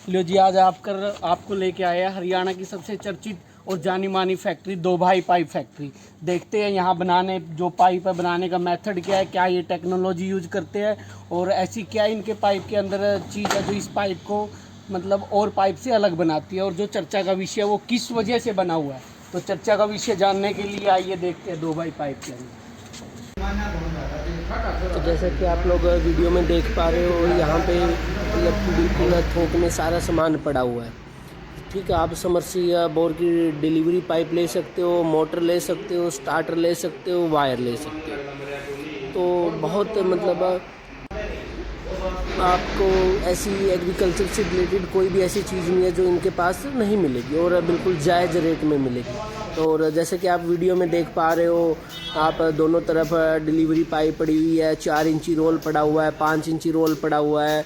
लो जी, आज आपको लेके आए हैं हरियाणा की सबसे चर्चित और जानी मानी फैक्ट्री दो भाई पाइप फैक्ट्री। देखते हैं यहाँ बनाने जो पाइप है बनाने का मेथड क्या है, क्या ये टेक्नोलॉजी यूज करते हैं और ऐसी क्या इनके पाइप के अंदर चीज़ है जो इस पाइप को मतलब और पाइप से अलग बनाती है, और जो चर्चा का विषय है वो किस वजह से बना हुआ है। तो चर्चा का विषय जानने के लिए आइए देखते हैं दो भाई पाइप के अंदर। तो जैसा कि आप लोग वीडियो में देख पा रहे हो, यहाँ पे मतलब बिल्कुल थोक में सारा सामान पड़ा हुआ है। ठीक है, आप समरसीबल बोर की डिलीवरी पाइप ले सकते हो, मोटर ले सकते हो, स्टार्टर ले सकते हो, वायर ले सकते हो। तो बहुत मतलब आपको ऐसी एग्रीकल्चर से रिलेटेड कोई भी ऐसी चीज़ नहीं है जो इनके पास नहीं मिलेगी, और बिल्कुल जायज़ रेट में मिलेगी। और जैसे कि आप वीडियो में देख पा रहे हो, आप दोनों तरफ डिलीवरी पाइप पड़ी हुई है, 4 इंची रोल पड़ा हुआ है, 5 इंची रोल पड़ा हुआ है,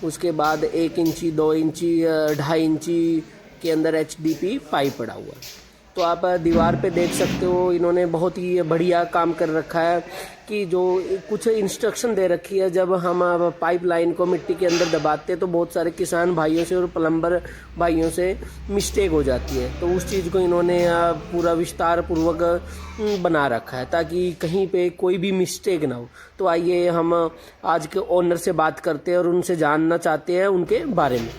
उसके बाद 1 इंची, 2 इंची, 2.5 इंची के अंदर HDP पाइप पड़ा हुआ है। तो आप दीवार पे देख सकते हो, इन्होंने बहुत ही बढ़िया काम कर रखा है कि जो कुछ इंस्ट्रक्शन दे रखी है। जब हम पाइप लाइन को मिट्टी के अंदर दबाते हैं तो बहुत सारे किसान भाइयों से और प्लम्बर भाइयों से मिस्टेक हो जाती है, तो उस चीज़ को इन्होंने पूरा विस्तार पूर्वक बना रखा है ताकि कहीं पे कोई भी मिस्टेक ना हो। तो आइए हम आज के ओनर से बात करते हैं और उनसे जानना चाहते हैं उनके बारे में।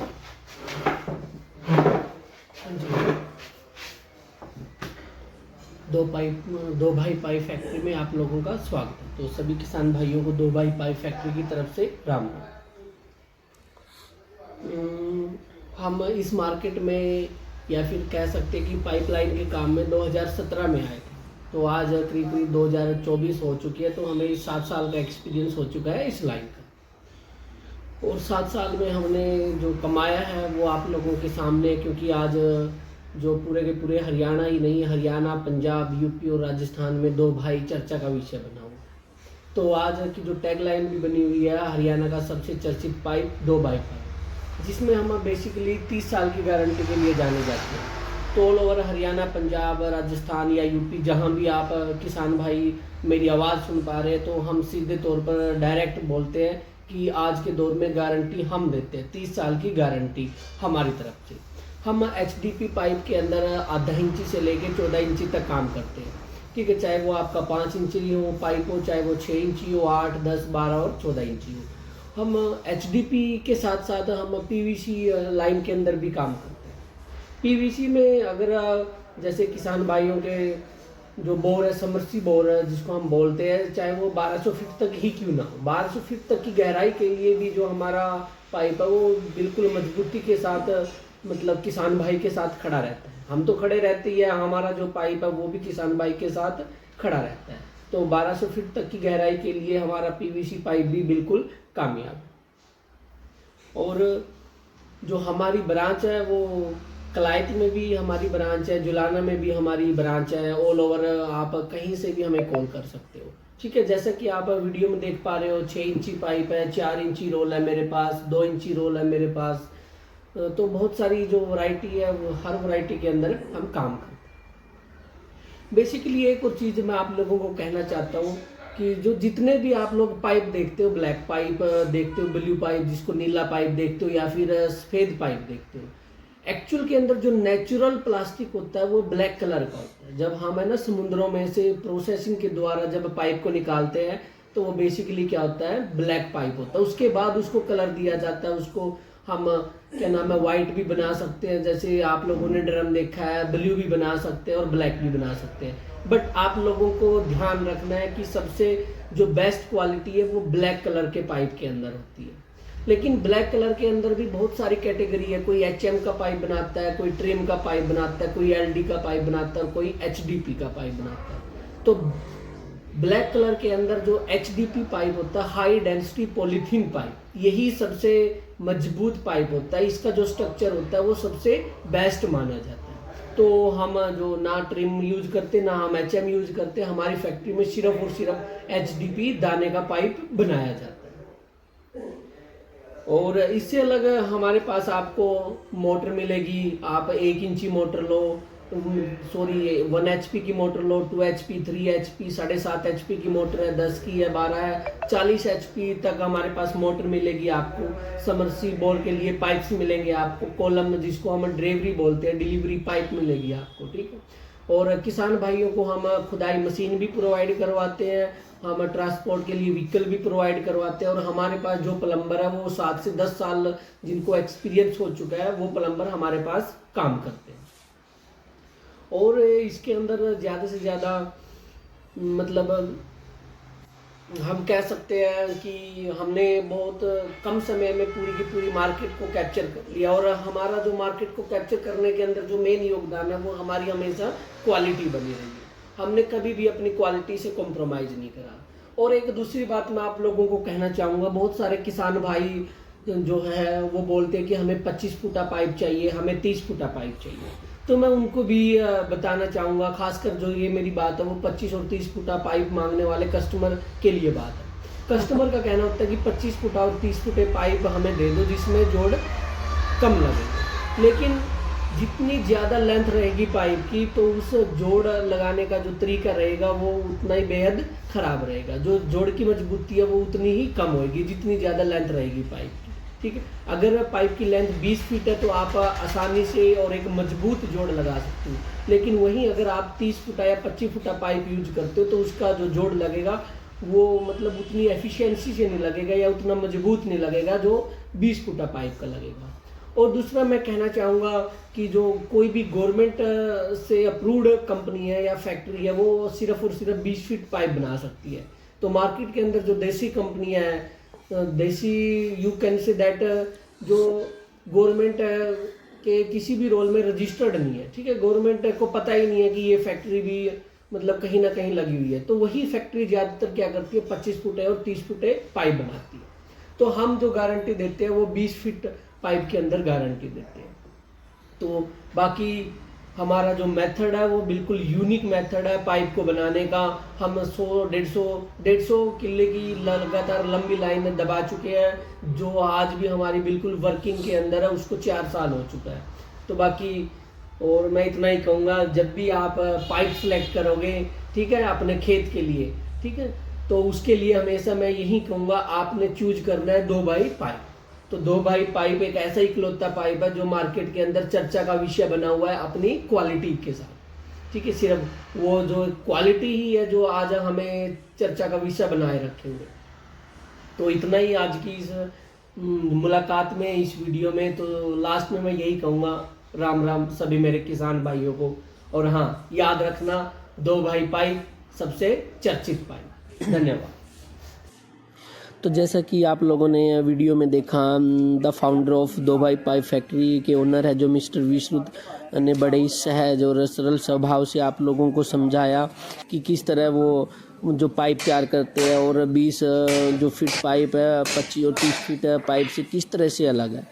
दो भाई पाइप फैक्ट्री में आप लोगों का स्वागत है। तो सभी किसान भाइयों को दो भाई पाइप फैक्ट्री की तरफ से राम राम। हम इस मार्केट में या फिर कह सकते हैं कि पाइपलाइन के काम में 2017 में आए थे। तो आज करीब 2024 हो चुकी है, तो हमें 7 साल का एक्सपीरियंस हो चुका है इस लाइन का। और 7 साल में हमने जो कमाया है वो आप लोगों के सामने, क्योंकि आज जो पूरे के पूरे हरियाणा ही नहीं, हरियाणा, पंजाब, यूपी और राजस्थान में दो भाई चर्चा का विषय बना हुआ। तो आज की जो टैगलाइन भी बनी हुई है, हरियाणा का सबसे चर्चित पाइप दो भाई पाइप, जिसमें हम बेसिकली 30 साल की गारंटी के लिए जाने जाते हैं। तो ऑल ओवर हरियाणा, पंजाब, राजस्थान या यूपी, जहाँ भी आप किसान भाई मेरी आवाज़ सुन पा रहे हैं, तो हम सीधे तौर पर डायरेक्ट बोलते हैं कि आज के दौर में गारंटी हम देते हैं, 30 साल की गारंटी हमारी तरफ से। हम HDP पाइप के अंदर आधा इंची से लेके 14 इंची तक काम करते हैं। ठीक है, चाहे वो आपका 5 इंची हो पाइप हो, चाहे वो 6 इंची हो, 8, 10, 12 और 14 इंची हो। हम HDP के साथ साथ हम PVC लाइन के अंदर भी काम करते हैं। PVC में अगर जैसे किसान भाइयों के जो बोर है, समरसीबल बोर है जिसको हम बोलते हैं, चाहे वो 1200 फीट तक ही क्यों ना हो, 1200 फीट तक की गहराई के लिए भी जो हमारा पाइप है वो बिल्कुल मजबूती के साथ मतलब किसान भाई के साथ खड़ा रहता है। हम तो खड़े रहते ही है, हमारा जो पाइप है वो भी किसान भाई के साथ खड़ा रहता है। तो 1200 फीट तक की गहराई के लिए हमारा PVC पाइप भी बिल्कुल कामयाब है। और जो हमारी ब्रांच है वो कलायत में भी हमारी ब्रांच है, जुलाना में भी हमारी ब्रांच है। ऑल ओवर आप कहीं से भी हमें कॉल कर सकते हो। ठीक है, जैसा कि आप वीडियो में देख पा रहे हो, 6 इंची पाइप है, 4 इंची रोल है मेरे पास, 2 इंची रोल है मेरे पास। तो बहुत सारी जो वैरायटी है वो हर वैरायटी के अंदर हम काम करते हैं। बेसिकली एक और चीज़ मैं आप लोगों को कहना चाहता हूँ कि जो जितने भी आप लोग पाइप देखते हो, ब्लैक पाइप देखते हो, ब्लू पाइप जिसको नीला पाइप देखते हो, या फिर सफ़ेद पाइप देखते हो, एक्चुअल के अंदर जो नेचुरल प्लास्टिक होता है वो ब्लैक कलर का होता है। जब हम है ना समुद्रों में से प्रोसेसिंग के द्वारा जब पाइप को निकालते हैं तो वो बेसिकली क्या होता है, ब्लैक पाइप होता है। उसके बाद उसको कलर दिया जाता है, उसको हम क्या नाम है वाइट भी बना सकते हैं, जैसे आप लोगों ने ड्रम देखा है, ब्लू भी बना सकते हैं और ब्लैक भी बना सकते हैं। बट आप लोगों को ध्यान रखना है कि सबसे जो बेस्ट क्वालिटी है वो ब्लैक कलर के पाइप के अंदर होती है। लेकिन ब्लैक कलर के अंदर भी बहुत सारी कैटेगरी है। कोई HM का पाइप बनाता है, कोई ट्रिम का पाइप बनाता है, कोई LD का पाइप बनाता है और कोई HDP का पाइप बनाता है। तो ब्लैक कलर के अंदर जो HDP पाइप होता है, हाई डेंसिटी पॉलीथीन पाइप, यही सबसे मजबूत पाइप होता है। इसका जो स्ट्रक्चर होता है वो सबसे बेस्ट माना जाता है। तो हम जो ना ट्रिम यूज करते ना हम HM यूज करते, हमारी फैक्ट्री में सिर्फ और सिर्फ HDP दाने का पाइप बनाया जाता है। और इससे अलग हमारे पास आपको मोटर मिलेगी। आप 1 इंची मोटर लो, सॉरी 1 HP की मोटर लो, 2 HP, 3 HP, 7.5 HP की मोटर है, 10 की है, 12 है, 40 HP तक हमारे पास मोटर मिलेगी आपको। समर्सिबल के लिए पाइप्स मिलेंगे आपको, कॉलम जिसको हम ड्राइवरी बोलते हैं, डिलीवरी पाइप मिलेगी आपको, ठीक है। और किसान भाइयों को हम खुदाई मशीन भी प्रोवाइड करवाते हैं, हम ट्रांसपोर्ट के लिए व्हीकल भी प्रोवाइड करवाते हैं। और हमारे पास जो प्लम्बर है वो 7 से 10 साल जिनको एक्सपीरियंस हो चुका है वो प्लम्बर हमारे पास काम करते हैं। और इसके अंदर ज़्यादा से ज़्यादा मतलब हम कह सकते हैं कि हमने बहुत कम समय में पूरी की पूरी मार्केट को कैप्चर कर लिया। और हमारा जो मार्केट को कैप्चर करने के अंदर जो मेन योगदान है वो हमारी हमेशा क्वालिटी बनी रही है। हमने कभी भी अपनी क्वालिटी से कॉम्प्रोमाइज़ नहीं करा। और एक दूसरी बात मैं आप लोगों को कहना चाहूँगा, बहुत सारे किसान भाई जो है वो बोलते हैं कि हमें 25 फुटा पाइप चाहिए, हमें 30 फुटा पाइप चाहिए। तो मैं उनको भी बताना चाहूँगा, खासकर जो ये मेरी बात है वो 25 और 30 फुटा पाइप मांगने वाले कस्टमर के लिए बात है। कस्टमर का कहना होता है कि 25 फुटा और 30 फुटे पाइप हमें दे दो जिसमें जोड़ कम लगेगा। लेकिन जितनी ज़्यादा लेंथ रहेगी पाइप की तो उस जोड़ लगाने का जो तरीका रहेगा वो उतना ही बेहद ख़राब रहेगा। जो जोड़ की मजबूती है वो उतनी ही कम होगी जितनी ज़्यादा लेंथ रहेगी पाइप की, ठीक है। अगर पाइप की लेंथ 20 फीट है तो आप आसानी से और एक मजबूत जोड़ लगा सकते हो। लेकिन वहीं अगर आप 30 फुटा या 25 फुटा पाइप यूज करते हो तो उसका जो जोड़ लगेगा वो मतलब उतनी एफिशिएंसी से नहीं लगेगा या उतना मजबूत नहीं लगेगा जो 20 फुटा पाइप का लगेगा। और दूसरा मैं कहना चाहूँगा कि जो कोई भी गवर्नमेंट से अप्रूव्ड कंपनी है या फैक्ट्री है वो सिर्फ और सिर्फ 20 फीट पाइप बना सकती है। तो मार्केट के अंदर जो देसी कंपनियाँ हैं, देसी यू कैन से दैट, जो गवर्नमेंट के किसी भी रोल में रजिस्टर्ड नहीं है, ठीक है। गवर्नमेंट को पता ही नहीं है कि ये फैक्ट्री भी मतलब कहीं ना कहीं लगी हुई है। तो वही फैक्ट्री ज़्यादातर क्या करती है 25 फुटे और 30 फुटे पाइप बनाती है। तो हम जो गारंटी देते हैं वो 20 फीट पाइप के अंदर गारंटी देते हैं। तो बाकी हमारा जो मेथड है वो बिल्कुल यूनिक मेथड है पाइप को बनाने का। हम 100-150 किले की लगातार लंबी लाइन दबा चुके हैं जो आज भी हमारी बिल्कुल वर्किंग के अंदर है, उसको 4 साल हो चुका है। तो बाकी और मैं इतना ही कहूँगा, जब भी आप पाइप सेलेक्ट करोगे, ठीक है, अपने खेत के लिए, ठीक है, तो उसके लिए हमेशा मैं यही कहूँगा आपने चूज करना है 2x पाइप। तो 2x पाइप एक ऐसा ही इकलौता पाइप है जो मार्केट के अंदर चर्चा का विषय बना हुआ है अपनी क्वालिटी के साथ, ठीक है। सिर्फ वो जो क्वालिटी ही है जो आज हमें चर्चा का विषय बनाए रखेंगे। तो इतना ही आज की इस मुलाकात में, इस वीडियो में। तो लास्ट में मैं यही कहूँगा, राम राम सभी मेरे किसान भाइयों को। और हाँ, याद रखना 2x पाइप सबसे चर्चित पाइप। धन्यवाद। तो जैसा कि आप लोगों ने वीडियो में देखा, the founder of 2x pipe factory के ओनर है जो मिस्टर विश्रुत ने बड़े ही सहज और सरल स्वभाव से आप लोगों को समझाया कि किस तरह वो जो पाइप तैयार करते हैं और 20 जो फीट पाइप है 25 और 30 फीट पाइप से किस तरह से अलग है।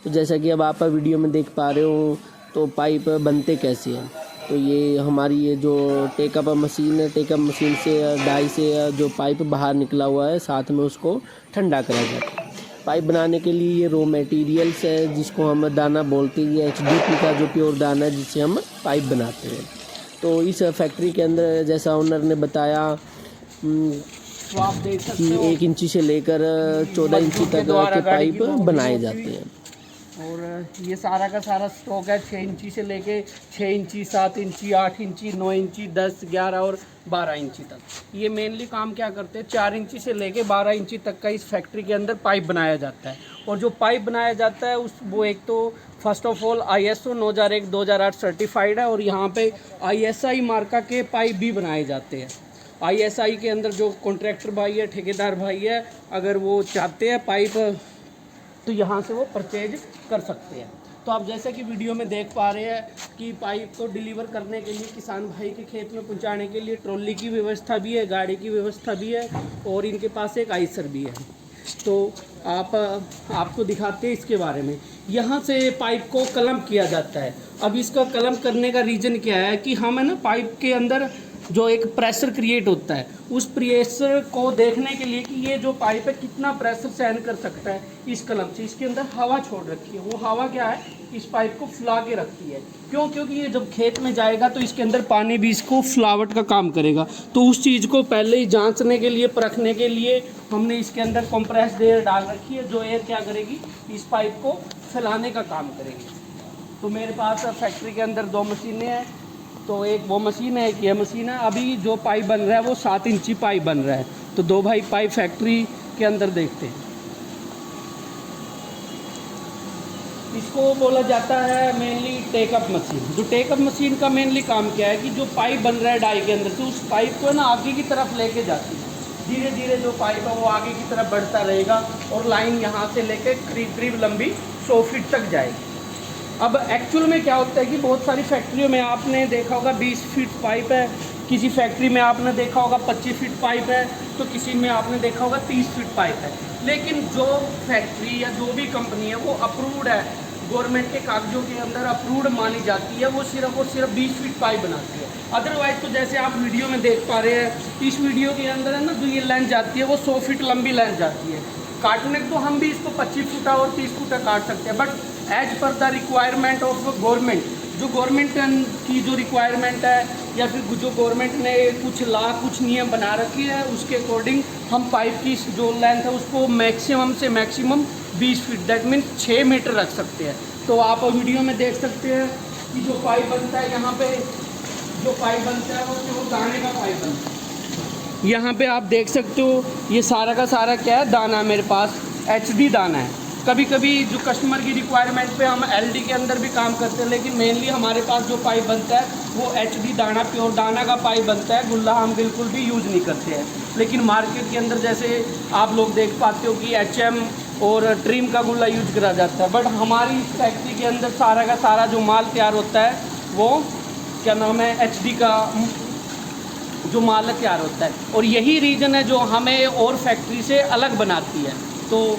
तो जैसा कि अब आप वीडियो में देख पा रहे हो तो पाइप बनते कैसे हैं। तो ये हमारी ये जो टेकअप मशीन है, टेकअप मशीन से डाई से जो पाइप बाहर निकला हुआ है साथ में उसको ठंडा करा जाता है। पाइप बनाने के लिए ये रॉ मटेरियल्स है जिसको हम दाना बोलते हैं, ये HDP का जो प्योर दाना है जिससे हम पाइप बनाते हैं। तो इस फैक्ट्री के अंदर जैसा ओनर ने बताया तो आप देख सकते हो 1 इंची से लेकर 14 इंची तक के पाइप बनाए जाते हैं। और ये सारा का सारा स्टॉक है 6 इंची से लेके 6 इंची, 7 इंची, 8 इंची, 9 इंची, 10, 11 और 12 इंची तक। ये मेनली काम क्या करते हैं, 4 इंची से लेके 12 इंची तक का इस फैक्ट्री के अंदर पाइप बनाया जाता है। और जो पाइप बनाया जाता है वो एक तो first of all ISO 9001-2008 certified है। और यहाँ पे ISI मार्का के पाइप भी बनाए जाते हैं। ISI के अंदर जो कॉन्ट्रैक्टर भाई है, ठेकेदार भाई है, अगर वो चाहते हैं पाइप तो यहाँ से वो परचेज कर सकते हैं। तो आप जैसे कि वीडियो में देख पा रहे हैं कि पाइप को डिलीवर करने के लिए, किसान भाई के खेत में पहुँचाने के लिए ट्रॉली की व्यवस्था भी है, गाड़ी की व्यवस्था भी है और इनके पास एक आइसर भी है। तो आपको दिखाते हैं इसके बारे में। यहाँ से पाइप को कलम किया जाता है। अब इसका कलम करने का रीज़न क्या है कि हम है ना पाइप के अंदर जो एक प्रेशर क्रिएट होता है, उस प्रेशर को देखने के लिए कि ये जो पाइप है कितना प्रेशर सहन कर सकता है, इस कलम से इसके अंदर हवा छोड़ रखी है। वो हवा क्या है, इस पाइप को फुला के रखती है। क्यों? क्योंकि ये जब खेत में जाएगा तो इसके अंदर पानी भी इसको फुलावट का काम करेगा। तो उस चीज़ को पहले ही जांचने के लिए, परखने के लिए हमने इसके अंदर कंप्रेस्ड एयर डाल रखी है, जो एयर क्या करेगी, इस पाइप को फैलाने का काम करेगी। तो मेरे पास फैक्ट्री के अंदर 2 मशीनें हैं। तो एक वो मशीन है, एक ये मशीन है। अभी जो पाइप बन रहा है वो 7 इंची पाइप बन रहा है। तो 2 भाई पाइप फैक्ट्री के अंदर देखते हैं। इसको बोला जाता है मेनली टेकअप मशीन। जो टेकअप मशीन का मेनली काम क्या है कि जो पाइप बन रहा है डाई के अंदर से, उस पाइप को ना आगे की तरफ लेके जाती है। धीरे धीरे जो पाइप है वो आगे की तरफ बढ़ता रहेगा और लाइन यहाँ से लेके करीब करीब लंबी 100 फीट तक जाएगी। अब एक्चुअल में क्या होता है कि बहुत सारी फैक्ट्रियों में आपने देखा होगा 20 फीट पाइप है, किसी फैक्ट्री में आपने देखा होगा 25 फीट पाइप है, तो किसी में आपने देखा होगा 30 फीट पाइप है। लेकिन जो फैक्ट्री या जो भी कंपनी है वो अप्रूव्ड है, गवर्नमेंट के कागजों के अंदर अप्रूव्ड मानी जाती है, वो सिर्फ और सिर्फ 20 फीट पाइप बनाती है। अदरवाइज तो जैसे आप वीडियो में देख पा रहे हैं, इस वीडियो के अंदर है ना, जो ये लेंथ जाती है वो 100 फीट लंबी लेंथ जाती है। काटने को तो हम भी इसको 25 फुटा और 30 फुटा काट सकते हैं, but as per the requirement of government, जो गवर्नमेंट की जो रिक्वायरमेंट है या फिर जो गवर्नमेंट ने कुछ कुछ नियम बना रखी है, उसके अकॉर्डिंग हम पाइप की जो लेंथ है उसको मैक्सिमम से maximum 20 feet, that means 6 metre रख सकते हैं। तो आप वीडियो में देख सकते हैं कि जो पाइप बनता है, यहाँ पे जो पाइप बनता है वो केवल दाने का पाइप बनता है। यहाँ पे आप देख सकते हो ये सारा का सारा क्या है, दाना मेरे पास HD दाना है। कभी कभी जो कस्टमर की रिक्वायरमेंट पे हम LD के अंदर भी काम करते हैं, लेकिन मेनली हमारे पास जो पाइप बनता है वो HD दाना, प्योर दाना का पाइप बनता है। गुल्ला हम बिल्कुल भी यूज़ नहीं करते हैं। लेकिन मार्केट के अंदर जैसे आप लोग देख पाते हो कि HM और ट्रिम का गुल्ला यूज करा जाता है, बट हमारी फैक्ट्री के अंदर सारा का सारा जो माल तैयार होता है वो क्या नाम है, HD का जो माल तैयार होता है। और यही रीज़न है जो हमें और फैक्ट्री से अलग बनाती है। तो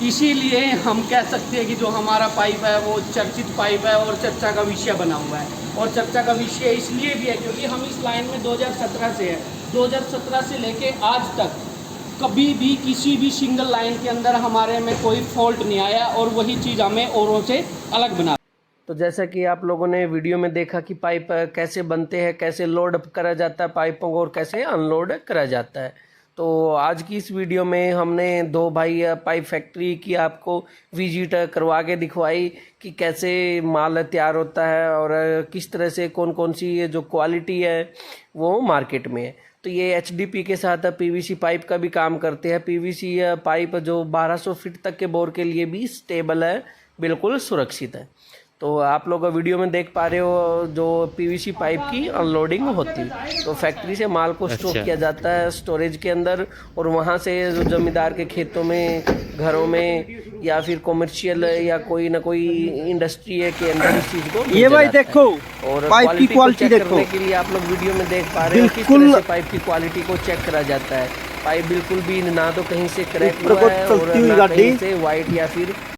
इसीलिए हम कह सकते हैं कि जो हमारा पाइप है वो चर्चित पाइप है और चर्चा का विषय बना हुआ है। और चर्चा का विषय इसलिए भी है क्योंकि हम इस लाइन में 2017 से है। 2017 से लेके आज तक कभी भी किसी भी सिंगल लाइन के अंदर हमारे में कोई फॉल्ट नहीं आया, और वही चीज़ हमें औरों से अलग बना। तो जैसा कि आप लोगों ने वीडियो में देखा कि पाइप कैसे बनते हैं, कैसे लोड करा जाता है पाइपों को और कैसे अनलोड करा जाता है। तो आज की इस वीडियो में हमने 2 भाई पाइप फैक्ट्री की आपको विजिट करवा के दिखवाई कि कैसे माल तैयार होता है और किस तरह से कौन कौन सी जो क्वालिटी है वो मार्केट में है। तो ये HDP के साथ PVC पाइप का भी काम करते हैं। PVC पाइप जो 1200 फीट तक के बोर के लिए भी स्टेबल है, बिल्कुल सुरक्षित है। तो आप लोग वीडियो में देख पा रहे हो जो PVC पाइप की अनलोडिंग होती है। तो फैक्ट्री से माल को स्टॉक किया जाता है स्टोरेज के अंदर, और वहाँ से जो जमींदार के खेतों में, घरों में या फिर कॉमर्शियल या कोई ना कोई इंडस्ट्री है के अंदर इस चीज़ को ये भाई देखो, और पाइप की क्वालिटी देखो। करने के लिए आप लोग वीडियो में देख पा रहे हो किस तरह से पाइप की क्वालिटी को चेक करा जाता है। पाइप बिल्कुल भी ना तो कहीं से क्रैक हुआ है और ना कहीं से वाइट या फिर